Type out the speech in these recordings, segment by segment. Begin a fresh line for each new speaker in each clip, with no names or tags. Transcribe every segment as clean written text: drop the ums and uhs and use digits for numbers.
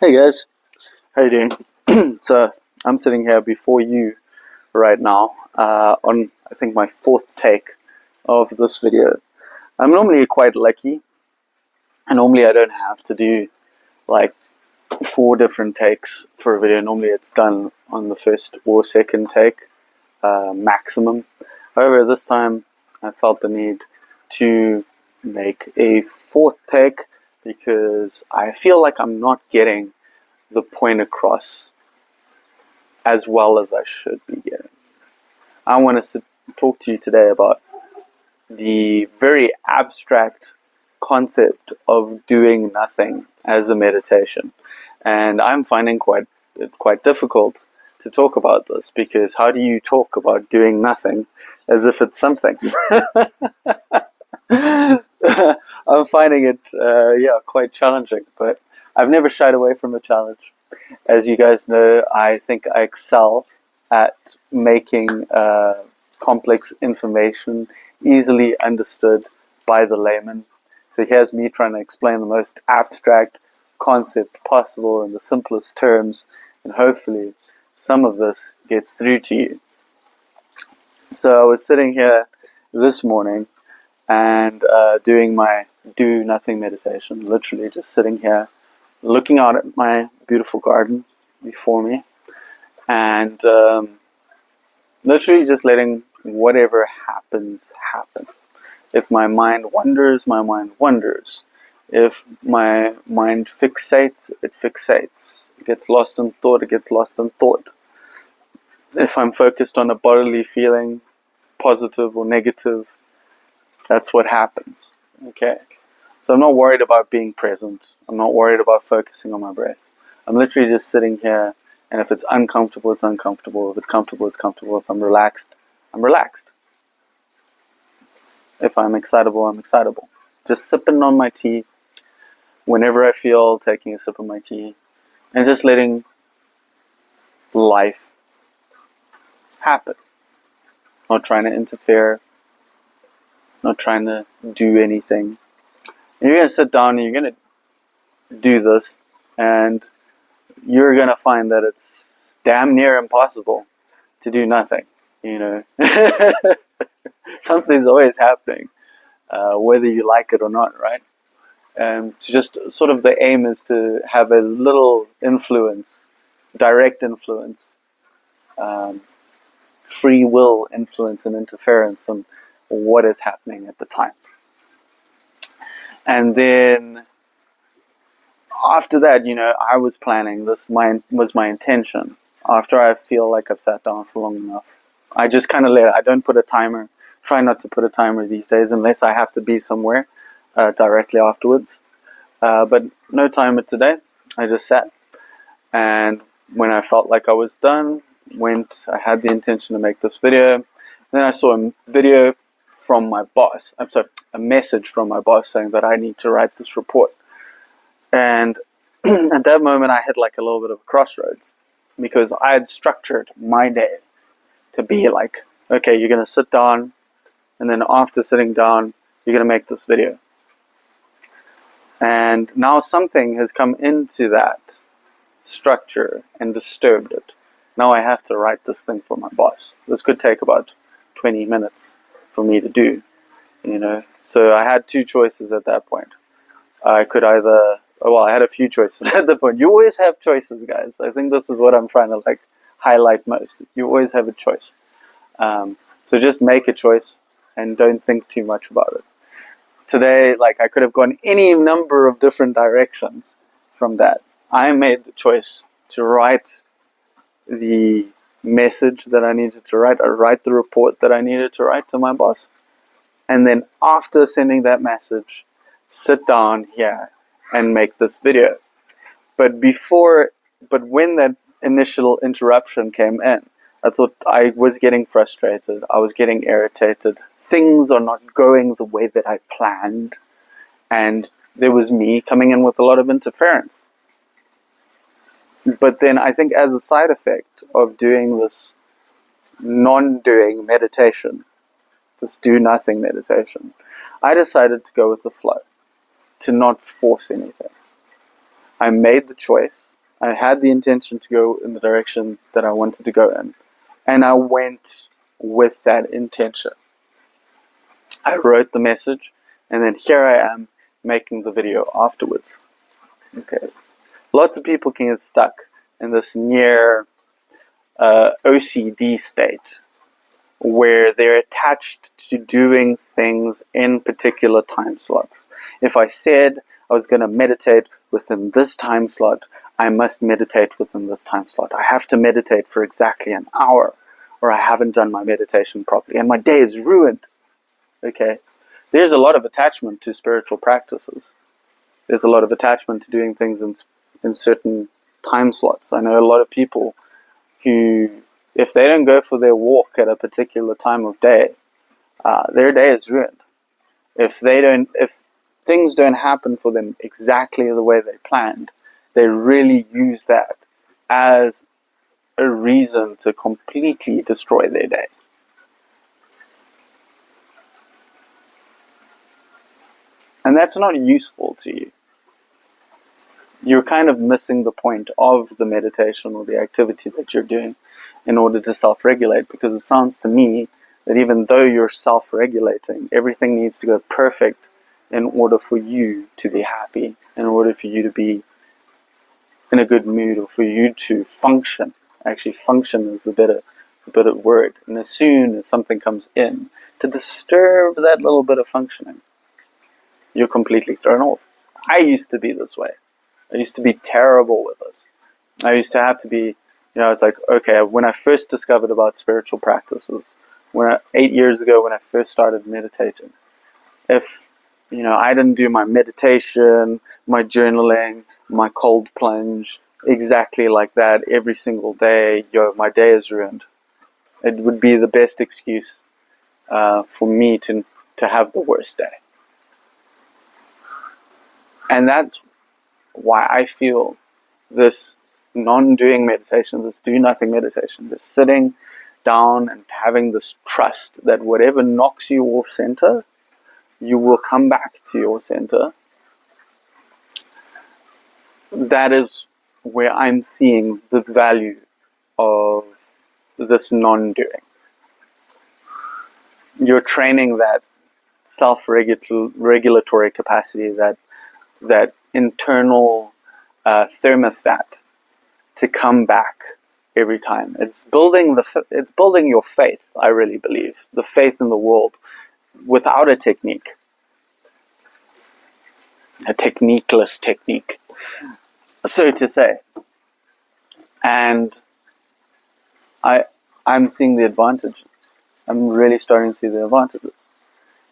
Hey guys, how you doing? So I'm sitting here before you right now on I think my fourth take of this video. I'm normally quite lucky, and normally I don't have to do like four different takes for a video. Normally it's done on the first or second take maximum. However, this time I felt the need to make a fourth take because I feel like I'm not getting the point across as well as I should be getting. I want to talk to you today about the very abstract concept of doing nothing as a meditation, and I'm finding quite difficult to talk about this because how do you talk about doing nothing as if it's something? I'm finding it quite challenging, but I've never shied away from a challenge. As you guys know, I think I excel at making complex information easily understood by the layman. So here's me trying to explain the most abstract concept possible in the simplest terms, and hopefully some of this gets through to you. So I was sitting here this morning and doing my do nothing meditation, literally just sitting here looking out at my beautiful garden before me and literally just letting whatever happens happen. If my mind wanders, my mind wanders. If my mind fixates, it fixates. It gets lost in thought, it gets lost in thought. If I'm focused on a bodily feeling, positive or negative, that's what happens. Okay? So I'm not worried about being present. I'm not worried about focusing on my breath. I'm literally just sitting here, and if it's uncomfortable, it's uncomfortable. If it's comfortable, it's comfortable. If I'm relaxed, I'm relaxed. If I'm excitable, I'm excitable. Just sipping on my tea whenever I feel, taking a sip of my tea, and just letting life happen. Not trying to interfere, not trying to do anything. And you're going to sit down and you're going to do this, and you're going to find that it's damn near impossible to do nothing, you know. Something's always happening, whether you like it or not, right? And just sort of the aim is to have as little influence, direct influence, free will influence and interference on what is happening at the time. And then after that, I was planning this. Was my intention. After I feel like I've sat down for long enough, I just kind of let it. I don't put a timer. Try not to put a timer these days unless I have to be somewhere directly afterwards. But no timer today. I just sat, and when I felt like I was done, I had the intention to make this video. Then I saw a video from my boss. I'm sorry, a message from my boss saying that I need to write this report. And at that moment, I hit like a little bit of a crossroads because I had structured my day to be like, okay, you're going to sit down, and then after sitting down, you're going to make this video. And now something has come into that structure and disturbed it. Now I have to write this thing for my boss. This could take about 20 minutes for me to do, So I had two choices at that point. I could either... Well, I had a few choices at the point. You always have choices, guys. I think this is what I'm trying to highlight most. You always have a choice. So just make a choice and don't think too much about it. Today, I could have gone any number of different directions from that. I made the choice to write the message that I needed to write. I write the report that I needed to write to my boss. And then after sending that message, sit down here and make this video. But when that initial interruption came in, I thought I was getting frustrated. I was getting irritated. Things are not going the way that I planned. And there was me coming in with a lot of interference. But then I think as a side effect of doing this non-doing meditation, this do-nothing meditation, I decided to go with the flow, to not force anything. I made the choice. I had the intention to go in the direction that I wanted to go in. And I went with that intention. I wrote the message, and then here I am making the video afterwards. Okay. Lots of people can get stuck in this near OCD state where they're attached to doing things in particular time slots. If I said I was going to meditate within this time slot, I must meditate within this time slot. I have to meditate for exactly an hour, or I haven't done my meditation properly, and my day is ruined. Okay? There's a lot of attachment to spiritual practices. There's a lot of attachment to doing things in certain time slots. I know a lot of people who, if they don't go for their walk at a particular time of day, their day is ruined. If things don't happen for them exactly the way they planned, they really use that as a reason to completely destroy their day. And that's not useful to you. You're kind of missing the point of the meditation or the activity that you're doing in order to self-regulate, because it sounds to me that even though you're self-regulating, everything needs to go perfect in order for you to be happy, in order for you to be in a good mood, or for you to function. Actually, function is the better word. And as soon as something comes in to disturb that little bit of functioning, you're completely thrown off. I used to be this way. I used to be terrible with this. I used to have to be, I was like, okay, when I first discovered about spiritual practices, 8 years ago when I first started meditating, if, I didn't do my meditation, my journaling, my cold plunge, exactly like that every single day, my day is ruined. It would be the best excuse for me to have the worst day. And that's why I feel this non-doing meditation, this do-nothing meditation, this sitting down and having this trust that whatever knocks you off center, you will come back to your center. That is where I'm seeing the value of this non-doing. You're training that self-regulatory capacity, that internal thermostat to come back every time. It's building your faith, I really believe. The faith in the world without a technique. A techniqueless technique, so to say. And I'm seeing the advantage. I'm really starting to see the advantages.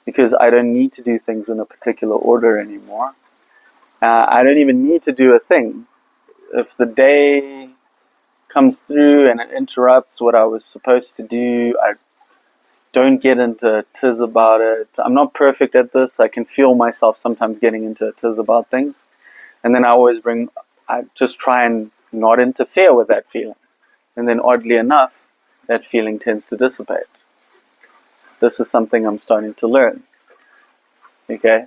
Because I don't need to do things in a particular order anymore. I don't even need to do a thing. If the day comes through and it interrupts what I was supposed to do, I don't get into a tiz about it. I'm not perfect at this. I can feel myself sometimes getting into a tiz about things. And then I just try and not interfere with that feeling. And then oddly enough, that feeling tends to dissipate. This is something I'm starting to learn. Okay?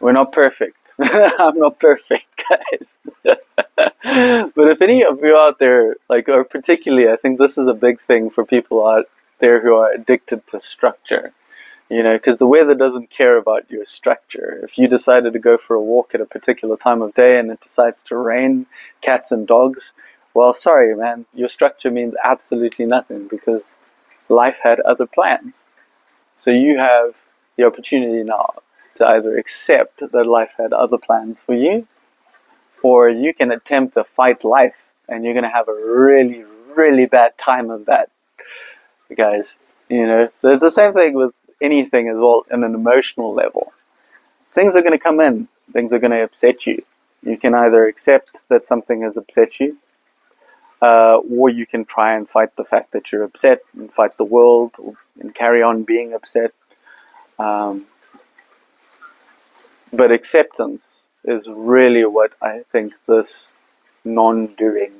We're not perfect. I'm not perfect, guys. But if any of you out there, or particularly, I think this is a big thing for people out there who are addicted to structure. Because the weather doesn't care about your structure. If you decided to go for a walk at a particular time of day and it decides to rain cats and dogs, well, sorry, man. Your structure means absolutely nothing, because life had other plans. So you have the opportunity now to either accept that life had other plans for you, or you can attempt to fight life, and you're going to have a really, really bad time of that, guys. So it's the same thing with anything as well, on an emotional level. Things are going to come in. Things are going to upset you. You can either accept that something has upset you, or you can try and fight the fact that you're upset and fight the world and carry on being upset. But acceptance is really what I think this non-doing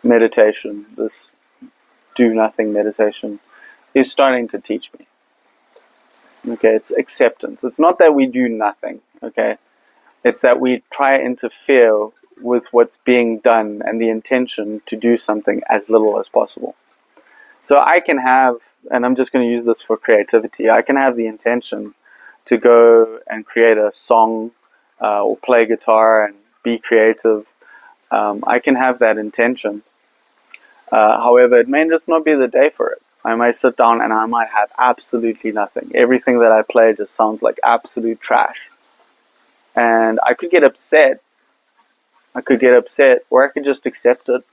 meditation, this do-nothing meditation, is starting to teach me. Okay, it's acceptance. It's not that we do nothing, okay? It's that we try to interfere with what's being done and the intention to do something as little as possible. So I can have, and I'm just going to use this for creativity, I can have the intention to go and create a song or play guitar and be creative. I can have that intention. However, it may just not be the day for it. I might sit down and I might have absolutely nothing. Everything that I play just sounds like absolute trash. And I could get upset. Or I could just accept it.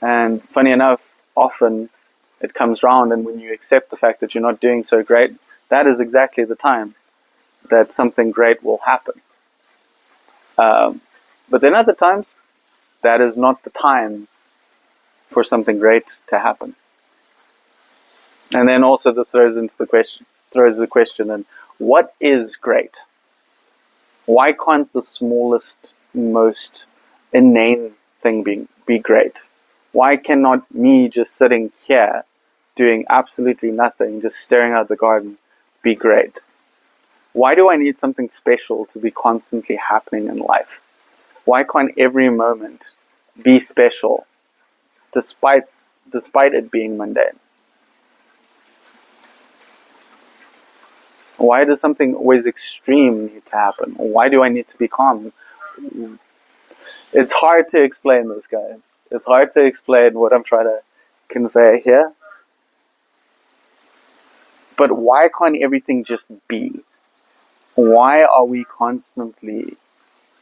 And funny enough, often it comes round, and when you accept the fact that you're not doing so great, that is exactly the time that something great will happen. But then other times, that is not the time for something great to happen. And then also this throws the question, and what is great? Why can't the smallest, most inane thing be great? Why cannot me just sitting here doing absolutely nothing, just staring at the garden, be great? Why do I need something special to be constantly happening in life? Why can't every moment be special despite it being mundane? Why does something always extreme need to happen? Why do I need to be calm? It's hard to explain this, guys. It's hard to explain what I'm trying to convey here. But why can't everything just be? Why are we constantly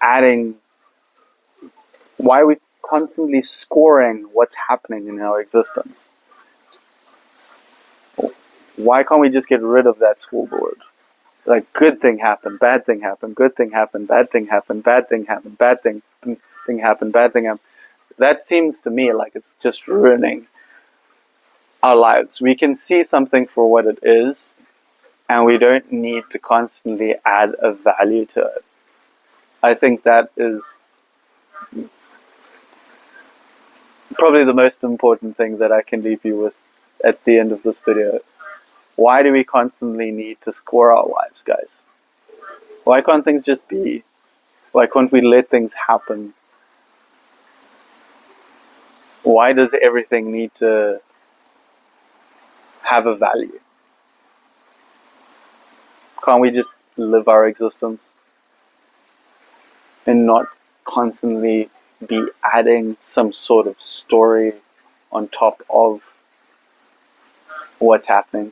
adding? Why are we constantly scoring what's happening in our existence? Why can't we just get rid of that scoreboard? Like, good thing happened, bad thing happened, good thing happened, bad thing happened, bad thing happened, bad thing happened, bad thing happened. That seems to me like it's just ruining our lives. We can see something for what it is, and we don't need to constantly add a value to it. I think that is probably the most important thing that I can leave you with at the end of this video. Why do we constantly need to score our lives, guys? Why can't things just be? Why can't we let things happen? Why does everything need to have a value? Can't we just live our existence and not constantly be adding some sort of story on top of what's happening?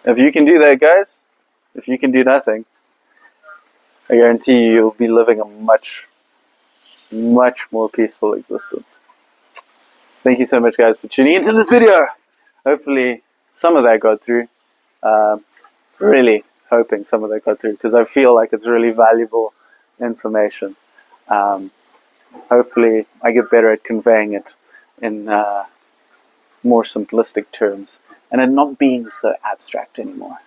If you can do that, guys, if you can do nothing, I guarantee you'll be living a much, much more peaceful existence. Thank you so much, guys, for tuning into this video. Hopefully some of that got through. Really hoping some of that got through, because I feel like it's really valuable information. Hopefully I get better at conveying it in more simplistic terms and it not being so abstract anymore.